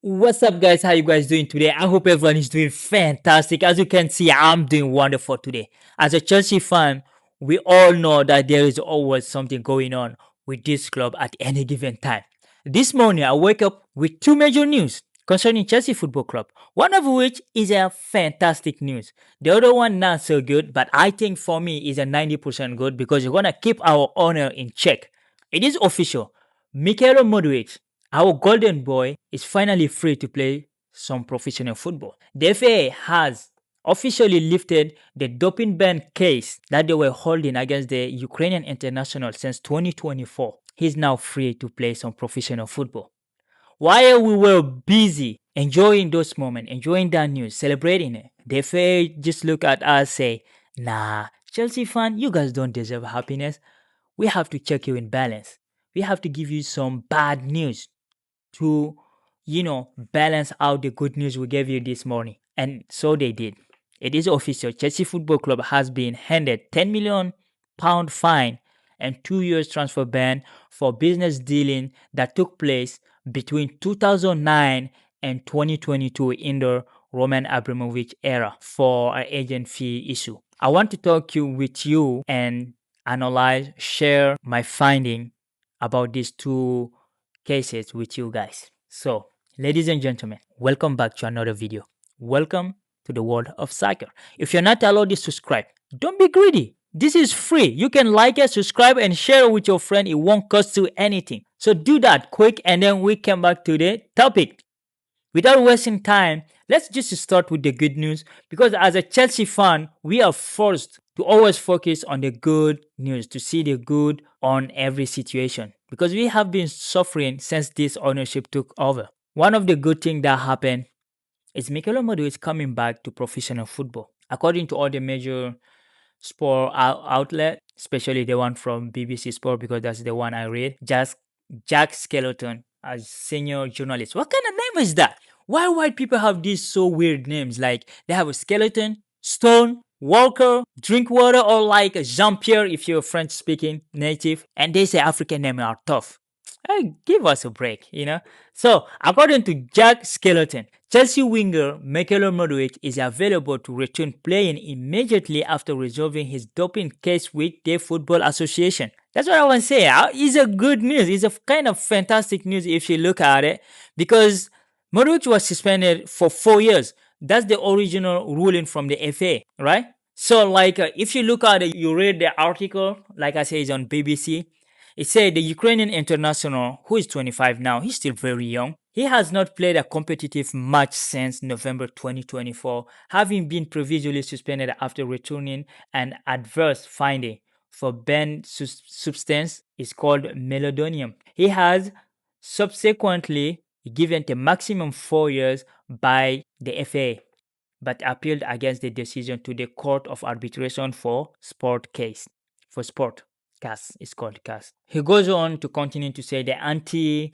What's up, guys? How you guys doing today? I hope everyone is doing fantastic. As you can see, I'm doing wonderful today. As a Chelsea fan, we all know that there is always something going on with this club at any given time. This morning, I wake up with two major news concerning Chelsea Football Club. One of which is a fantastic news. The other one not so good, but I think for me is a 90% good because we're gonna keep our honor in check. It is official. Mykhailo Mudryk, our golden boy, is finally free to play some professional football. The FA has officially lifted the doping ban case that they were holding against the Ukrainian international since 2024. He's now free to play some professional football. While we were busy enjoying those moments, enjoying that news, celebrating it, the FA just look at us say, nah, Chelsea fan, you guys don't deserve happiness. We have to check you in balance. We have to give you some bad news to, balance out the good news we gave you this morning. And so they did. It is official. Chelsea Football Club has been handed £10 million fine and 2 years transfer ban for business dealing that took place between 2009 and 2022 in the Roman Abramovich era for an agent fee issue. I want to talk with you and analyze, share my finding about these two cases with you guys. So, ladies and gentlemen, welcome back to another video. Welcome to the world of soccer. If you're not allowed to subscribe, don't be greedy. This is free. You can like it, subscribe, and share it with your friend. It won't cost you anything. So do that quick, and then we come back to the topic. Without wasting time, let's just start with the good news, because as a Chelsea fan, we are forced to always focus on the good news, to see the good on every situation, because we have been suffering since this ownership took over. One of the good things that happened is Mykhailo Mudryk is coming back to professional football. According to all the major sport outlet, especially the one from BBC Sport, because that's the one I read, Jack Skeleton as senior journalist. What kind of name is that? Why white people have these so weird names? Like they have a skeleton, stone, Walker, Drinkwater, or like Jean-Pierre if you're French speaking native, and they say African names are tough. Give us a break, So, according to Jack Skeleton, Chelsea winger Mykhailo Mudryk is available to return playing immediately after resolving his doping case with the Football Association. That's what I want to say. It's a good news. It's a kind of fantastic news if you look at it, because Mudryk was suspended for 4 years. That's the original ruling from the FA, right? So, if you look at it, you read the article, like I say, it's on BBC. It said the Ukrainian international, who is 25 now, he's still very young. He has not played a competitive match since November 2024, having been previously suspended after returning an adverse finding for banned substance is called meldonium. He has subsequently given the maximum 4 years by the FA, but appealed against the decision to the Court of Arbitration for Sport case. For sport. CAS is called CAS. He goes on to continue to say the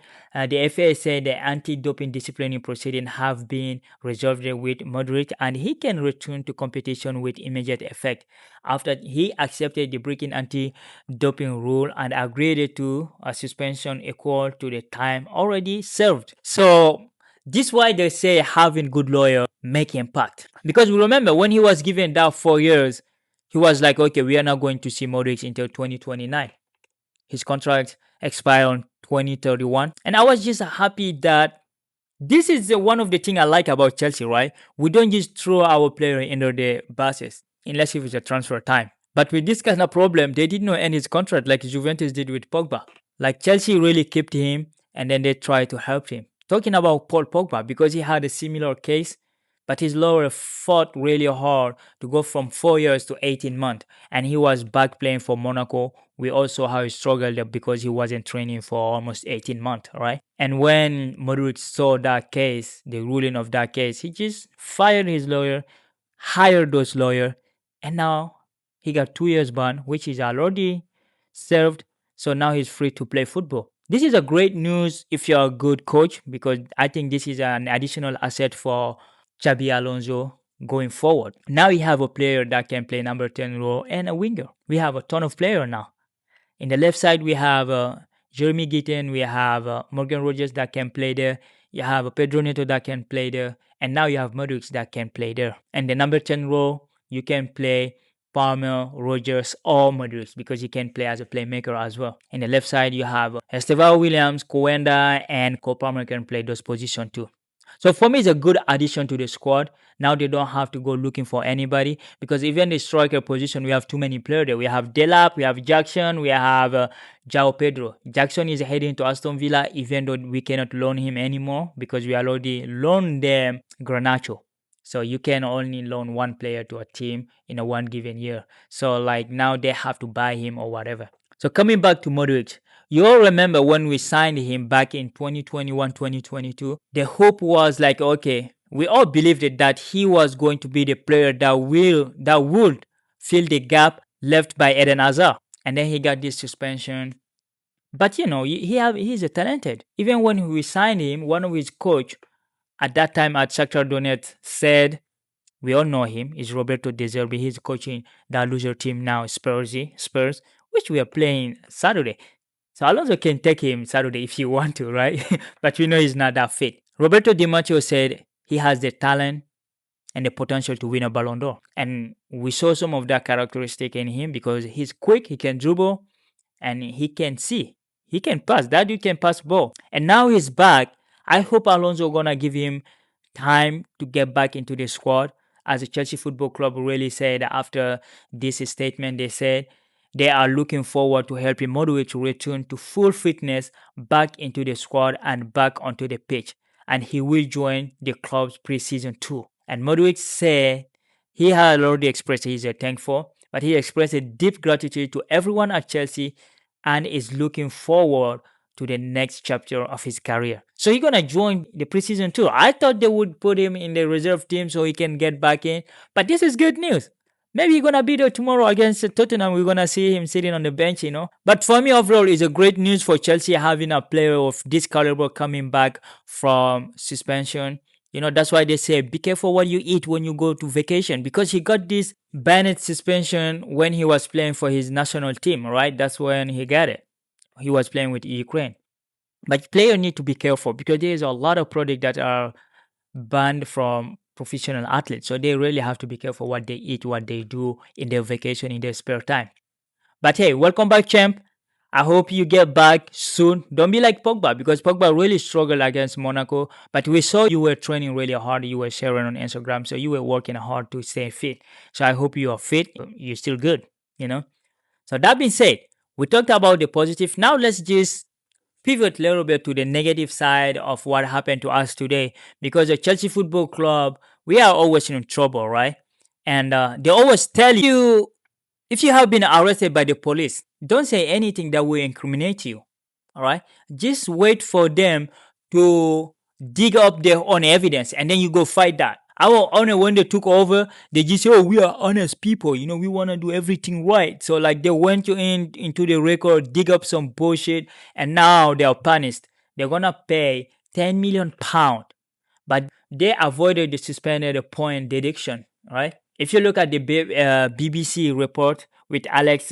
FA said the anti-doping disciplinary proceedings have been resolved with Mudryk, and he can return to competition with immediate effect after he accepted the breaking anti-doping rule and agreed to a suspension equal to the time already served. So this is why they say having good lawyer make impact, because we remember when he was given that 4 years, he was like, okay, we are not going to see Mudryk until 2029. His contract expired on 2031. And I was just happy that this is one of the things I like about Chelsea, right? We don't just throw our player under the buses, unless if it's a transfer time. But with this kind of problem, they did not end his contract like Juventus did with Pogba. Like Chelsea really kept him, and then they tried to help him. Talking about Paul Pogba, because he had a similar case, but his lawyer fought really hard to go from 4 years to 18 months. And he was back playing for Monaco. We also how he struggled because he wasn't training for almost 18 months, right? And when Mudryk saw that case, the ruling of that case, he just fired his lawyer, hired those lawyers, and now he got 2 years ban, which is already served. So now he's free to play football. This is a great news if you're a good coach, because I think this is an additional asset for Xabi Alonso going forward. Now we have a player that can play number 10 role and a winger. We have a ton of players now. In the left side, we have Jeremy Gitten, we have Morgan Rogers that can play there. You have a Pedro Neto that can play there, and now you have Mudryk that can play there. And the number 10 role, you can play Palmer, Rogers, or Mudryk because he can play as a playmaker as well. In the left side, you have Estevao Williams, Coenda, and Cole Palmer can play those positions too. So for me, it's a good addition to the squad. Now they don't have to go looking for anybody because even the striker position, we have too many players there. We have Delap, we have Jackson, we have Jao Pedro. Jackson is heading to Aston Villa, even though we cannot loan him anymore because we already loaned them Granacho. So you can only loan one player to a team in a one given year. So like now they have to buy him or whatever. So coming back to Modric, you all remember when we signed him back in 2021, 2022, the hope was like, okay, we all believed it, that he was going to be the player that would fill the gap left by Eden Hazard. And then he got this suspension. But you know, he's a talented. Even when we signed him, one of his coach at that time at Shakhtar Donetsk said, we all know him, is Roberto De Zerbi. He's coaching that loser team now, Spurs, which we are playing Saturday. So Alonso can take him Saturday if you want to, right? But we know he's not that fit. Roberto Di Matteo said he has the talent and the potential to win a Ballon d'Or. And we saw some of that characteristic in him because he's quick, he can dribble, and he can see. He can pass. That dude can pass ball. And now he's back. I hope Alonso gonna give him time to get back into the squad. As the Chelsea Football Club really said after this statement, they said they are looking forward to helping Modric to return to full fitness back into the squad and back onto the pitch. And he will join the club's preseason too. And Modric said he had already expressed his thankful, but he expressed a deep gratitude to everyone at Chelsea and is looking forward to the next chapter of his career. So he's gonna join the preseason too. I thought they would put him in the reserve team so he can get back in, but this is good news. Maybe he's gonna be there tomorrow against Tottenham. We're gonna see him sitting on the bench, you know. But for me, overall, it's a great news for Chelsea having a player of this caliber coming back from suspension. You know, that's why they say be careful what you eat when you go to vacation, because he got this banned suspension when he was playing for his national team, right? That's when he got it. He was playing with Ukraine. But players need to be careful because there is a lot of products that are banned from professional athletes. So they really have to be careful what they eat, what they do in their vacation, in their spare time. But hey, welcome back, champ. I hope you get back soon. Don't be like Pogba, because Pogba really struggled against Monaco. But we saw you were training really hard. You were sharing on Instagram. So you were working hard to stay fit. So I hope you are fit. You're still good, you know. So that being said, we talked about the positive. Now let's just pivot a little bit to the negative side of what happened to us today. Because the Chelsea Football Club, we are always in trouble, right? And they always tell you, if you have been arrested by the police, don't say anything that will incriminate you. All right? Just wait for them to dig up their own evidence and then you go fight that. Our honor, when they took over, they just say, oh, we are honest people. You know, we want to do everything right. So like they went into the record, dig up some bullshit, and now they are punished. They're going to pay £10 million. But they avoided the suspended point deduction, right? If you look at the BBC report with Alex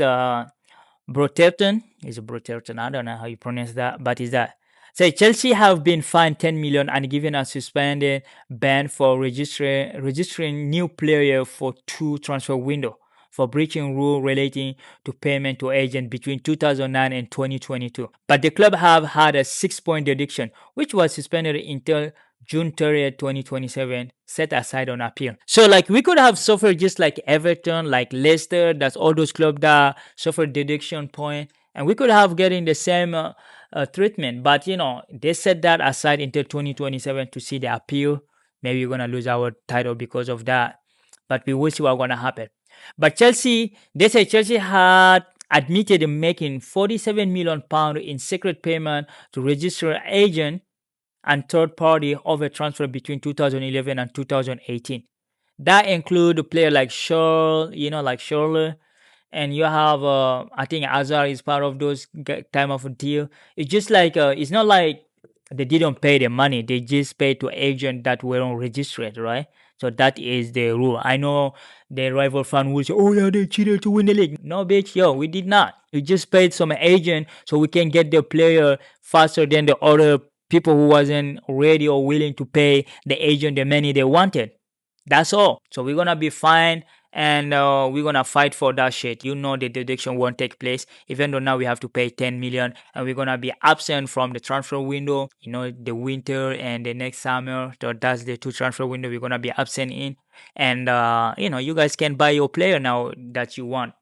Broterton, is it Broterton? I don't know how you pronounce that, but is that. So Chelsea have been fined 10 million and given a suspended ban for registering new player for 2 transfer window for breaching rule relating to payment to agent between 2009 and 2022. But the club have had a 6-point deduction, which was suspended until June 30th, 2027, set aside on appeal. So like we could have suffered just like Everton, like Leicester, that's all those clubs that suffered deduction point, and we could have getting the same treatment. But you know, they set that aside until 2027 to see the appeal. Maybe we're gonna lose our title because of that, but we will see what's gonna happen. But Chelsea, they say Chelsea had admitted making £47 million in secret payment to register agent and third party over transfer between 2011 and 2018. That include a player like Shaw, you know, like Schürrle, and you have I think Hazard is part of those time of a deal. It's just like it's not like they didn't pay the money; they just paid to agents that weren't registered, right? So that is the rule. I know the rival fan will say, "Oh yeah, they cheated to win the league." No, bitch, yo, we did not. We just paid some agent so we can get the player faster than the other people who wasn't ready or willing to pay the agent the money they wanted. That's all. So we're gonna be fine, and we're gonna fight for that shit. You know the deduction won't take place, even though now we have to pay 10 million, and we're gonna be absent from the transfer window. You know, the winter and the next summer. So that's the two transfer window we're gonna be absent in, and you guys can buy your player now that you want.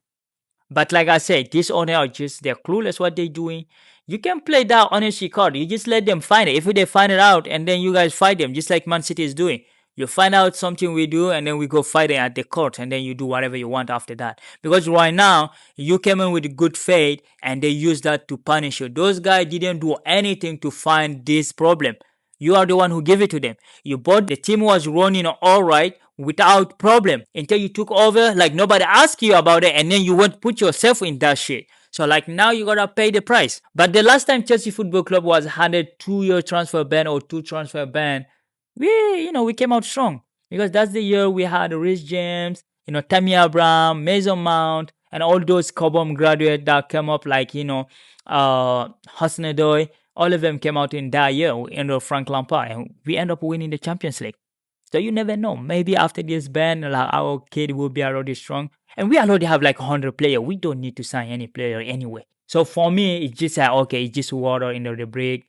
But like I said, these owner are just they're clueless what they're doing. You can play that honesty card. You just let them find it. If they find it out and then you guys fight them, just like Man City is doing. You find out something we do and then we go fight it at the court and then you do whatever you want after that. Because right now, you came in with good faith and they use that to punish you. Those guys didn't do anything to find this problem. You are the one who gave it to them. You bought the team was running all right without problem until you took over. Like nobody asked you about it, and then you won't put yourself in that shit. So like now you gotta pay the price. But the last time Chelsea Football Club was handed 2 year transfer ban or two transfer ban, we came out strong because that's the year we had Rich James, Tammy Abraham, Mason Mount, and all those Cobham graduates that came up like Husnadoy. All of them came out in that year under Frank Lampard, and we end up winning the Champions League. So you never know. Maybe after this ban, like, our kid will be already strong. And we already have like 100 players. We don't need to sign any player anyway. So for me, it's just like, okay, it's just water in the bridge.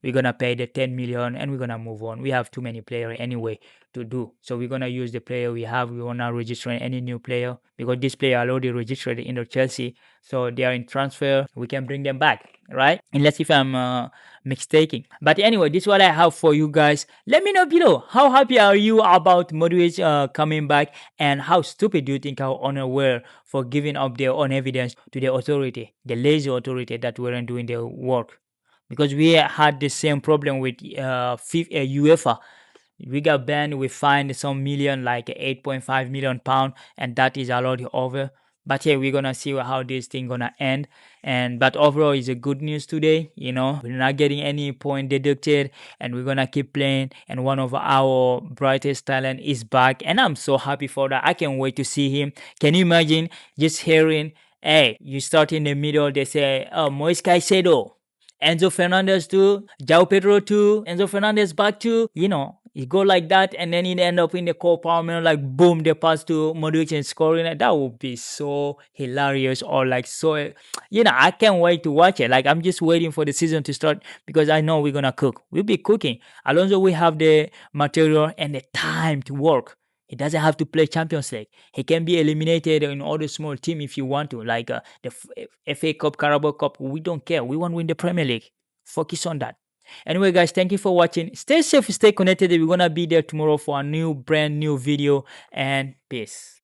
We're going to pay the 10 million and we're going to move on. We have too many players anyway to do. So we're going to use the player we have. We want to register any new player because this player already registered in the Chelsea. So they are in transfer. We can bring them back, right? Unless if I'm mistaken. But anyway, this is what I have for you guys. Let me know below. How happy are you about Mudryk coming back, and how stupid do you think our owner were for giving up their own evidence to the authority, the lazy authority that weren't doing their work? Because we had the same problem with UEFA. We got banned, we fined some million, like 8.5 million pound, and that is already over. But yeah, we're gonna see how this thing gonna end. And but overall, it's a good news today. We're not getting any point deducted, and we're gonna keep playing. And one of our brightest talent is back, and I'm so happy for that. I can't wait to see him. Can you imagine just hearing, hey, you start in the middle, they say, oh, Moise Caicedo, Enzo Fernandez too, Jao Pedro too, Enzo Fernandez back too. It go like that, and then it end up in the core power, like boom, they pass to Modric and scoring. That would be so hilarious, or like so. I can't wait to watch it. Like I'm just waiting for the season to start because I know we're gonna cook. We'll be cooking. Alonso, we have the material and the time to work. He doesn't have to play Champions League. He can be eliminated in all the small team if you want to, like the FA Cup, Carabao Cup. We don't care. We want to win the Premier League. Focus on that. Anyway, guys, thank you for watching. Stay safe, stay connected. We're gonna be there tomorrow for a brand new video, and peace.